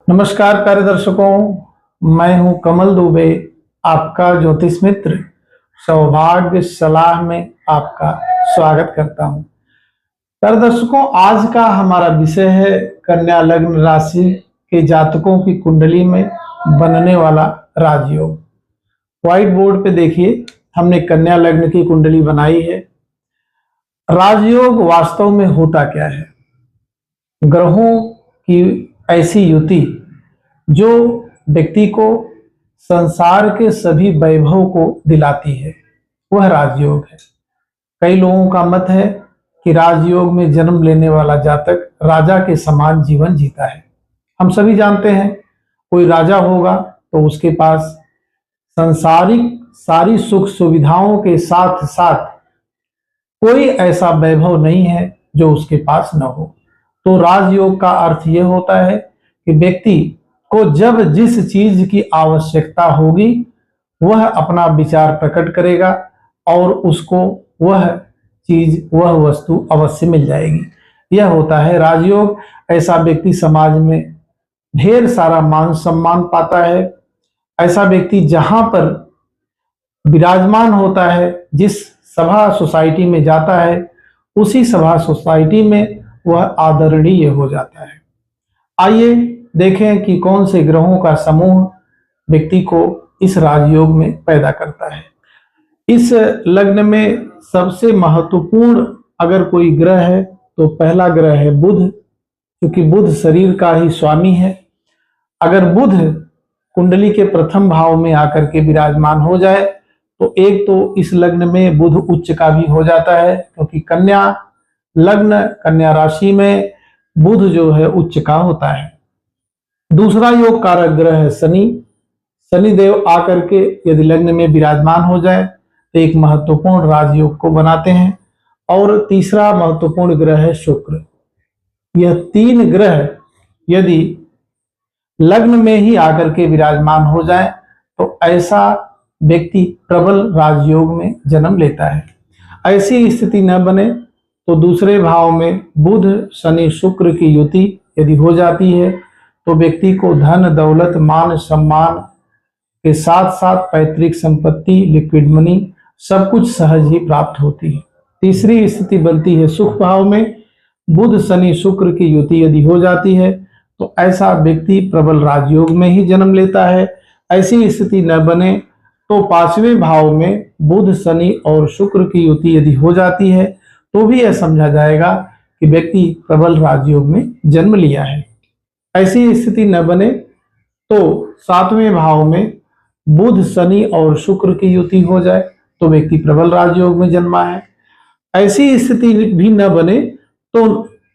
नमस्कार प्यारे दर्शकों, मैं हूं कमल दुबे, आपका ज्योतिष मित्र। सौभाग्य सलाह में आपका स्वागत करता हूं। प्यारे दर्शकों, आज का हमारा विषय है कन्या लग्न राशि के जातकों की कुंडली में बनने वाला राजयोग। व्हाइट बोर्ड पे देखिए, हमने कन्या लग्न की कुंडली बनाई है। राजयोग वास्तव में होता क्या है? ग्रहों की ऐसी युति जो व्यक्ति को संसार के सभी वैभव को दिलाती है, वह राजयोग है। कई लोगों का मत है कि राजयोग में जन्म लेने वाला जातक राजा के समान जीवन जीता है। हम सभी जानते हैं, कोई राजा होगा तो उसके पास संसारिक सारी सुख सुविधाओं के साथ साथ कोई ऐसा वैभव नहीं है जो उसके पास न हो। तो राजयोग का अर्थ यह होता है कि व्यक्ति को जब जिस चीज की आवश्यकता होगी वह अपना विचार प्रकट करेगा और उसको वह चीज, वह वस्तु अवश्य मिल जाएगी। यह होता है राजयोग। ऐसा व्यक्ति समाज में ढेर सारा मान सम्मान पाता है। ऐसा व्यक्ति जहां पर विराजमान होता है, जिस सभा सोसाइटी में जाता है, उसी सभा सोसाइटी में वह आदरणीय हो जाता है। आइए देखें कि कौन से ग्रहों का समूह व्यक्ति को इस राजयोग में पैदा करता है। इस लग्न में सबसे महत्वपूर्ण अगर कोई ग्रह है तो पहला ग्रह है बुध, क्योंकि बुध शरीर का ही स्वामी है। अगर बुध कुंडली के प्रथम भाव में आकर के विराजमान हो जाए तो एक तो इस लग्न में बुध उच्च का भी हो जाता है, क्योंकि कन्या लग्न, कन्या राशि में बुध जो है उच्च का होता है। दूसरा योग कारक ग्रह है शनि। शनिदेव आकर के यदि लग्न में विराजमान हो जाए तो एक महत्वपूर्ण राजयोग को बनाते हैं। और तीसरा महत्वपूर्ण ग्रह है शुक्र। यह तीन ग्रह यदि लग्न में ही आकर के विराजमान हो जाए तो ऐसा व्यक्ति प्रबल राजयोग में जन्म लेता है। ऐसी स्थिति न बने तो दूसरे भाव में बुध शनि शुक्र की युति यदि हो जाती है तो व्यक्ति को धन दौलत मान सम्मान के साथ साथ पैतृक संपत्ति, लिक्विड मनी, सब कुछ सहज ही प्राप्त होती है। तीसरी स्थिति बनती है सुख भाव में। बुध शनि शुक्र की युति यदि हो जाती है तो ऐसा व्यक्ति प्रबल राजयोग में ही जन्म लेता है। ऐसी स्थिति न बने तो पांचवें भाव में बुध शनि और शुक्र की युति यदि हो जाती है तो भी यह समझा जाएगा कि व्यक्ति प्रबल राजयोग में जन्म लिया है। ऐसी स्थिति न बने तो सातवें भाव में बुध शनि और शुक्र की युति हो जाए तो व्यक्ति प्रबल राजयोग में जन्मा है। ऐसी स्थिति भी न बने तो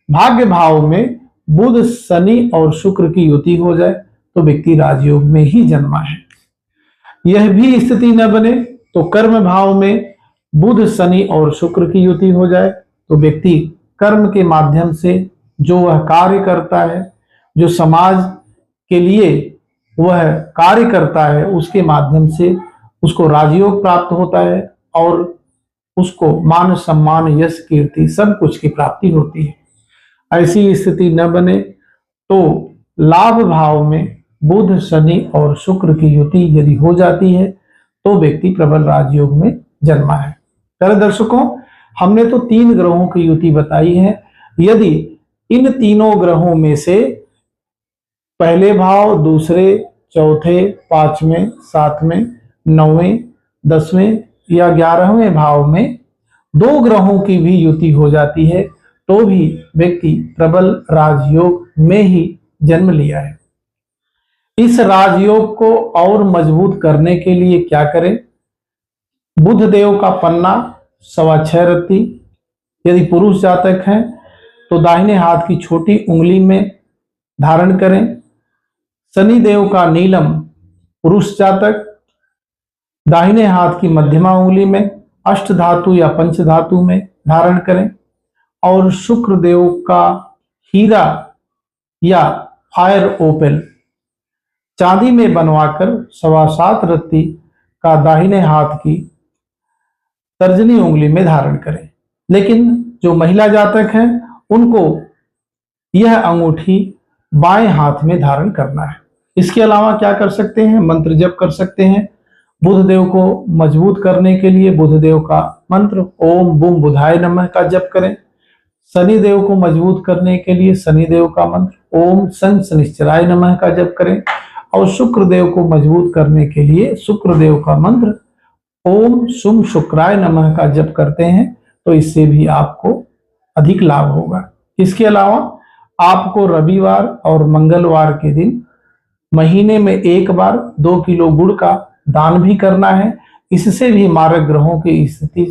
भाग्य भाव में बुध शनि और शुक्र की युति हो जाए तो व्यक्ति राजयोग में ही जन्मा है। यह भी स्थिति न बने तो कर्म भाव में बुध शनि और शुक्र की युति हो जाए तो व्यक्ति कर्म के माध्यम से जो वह कार्य करता है, जो समाज के लिए वह कार्य करता है, उसके माध्यम से उसको राजयोग प्राप्त होता है और उसको मान सम्मान यश कीर्ति सब कुछ की प्राप्ति होती है। ऐसी स्थिति न बने तो लाभ भाव में बुध शनि और शुक्र की युति यदि हो जाती है तो व्यक्ति प्रबल राजयोग में जन्मा है। प्यारे दर्शकों, हमने तो तीन ग्रहों की युति बताई है। यदि इन तीनों ग्रहों में से पहले भाव, दूसरे, चौथे, पांचवें, सातवें, नौवें, 10वें या 11वें भाव में दो ग्रहों की भी युति हो जाती है तो भी व्यक्ति प्रबल राजयोग में ही जन्म लिया है। इस राजयोग को और मजबूत करने के लिए क्या करें? बुध देव का पन्ना 6.25 रत्ती यदि पुरुष जातक हैं तो दाहिने हाथ की छोटी उंगली में धारण करें। शनि देव का नीलम पुरुष जातक दाहिने हाथ की मध्यमा उंगली में अष्ट धातु या पंच धातु में धारण करें। और शुक्र देव का हीरा या फायर ओपेल चांदी में बनवाकर 7.25 रत्ती का दाहिने हाथ की तर्जनी उंगली में धारण करें। लेकिन जो महिला जातक हैं उनको यह अंगूठी बाएं हाथ में धारण करना है। इसके अलावा क्या कर सकते हैं, मंत्र जप कर सकते हैं। बुध देव को मजबूत करने के लिए बुध देव का मंत्र ओम बुम बुधाय नमः का जप करें। शनि देव को मजबूत करने के लिए शनि देव का मंत्र ओम सन शनिश्चराय नमः का जप करें। और शुक्र देव को मजबूत करने के लिए शुक्र देव का मंत्र ओम शुम शुक्राय नमः का जप करते हैं तो इससे भी आपको अधिक लाभ होगा। इसके अलावा आपको रविवार और मंगलवार के दिन महीने में एक बार 2 किलो गुड़ का दान भी करना है। इससे भी मारक ग्रहों की स्थिति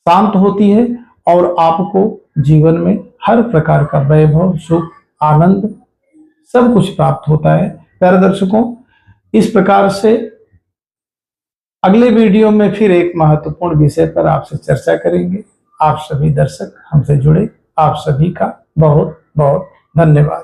शांत होती है और आपको जीवन में हर प्रकार का वैभव, सुख, आनंद सब कुछ प्राप्त होता है। प्यारे दर्शकों, इस प्रकार से अगले वीडियो में फिर एक महत्वपूर्ण विषय पर आपसे चर्चा करेंगे। आप सभी दर्शक हमसे जुड़े, आप सभी का बहुत बहुत धन्यवाद।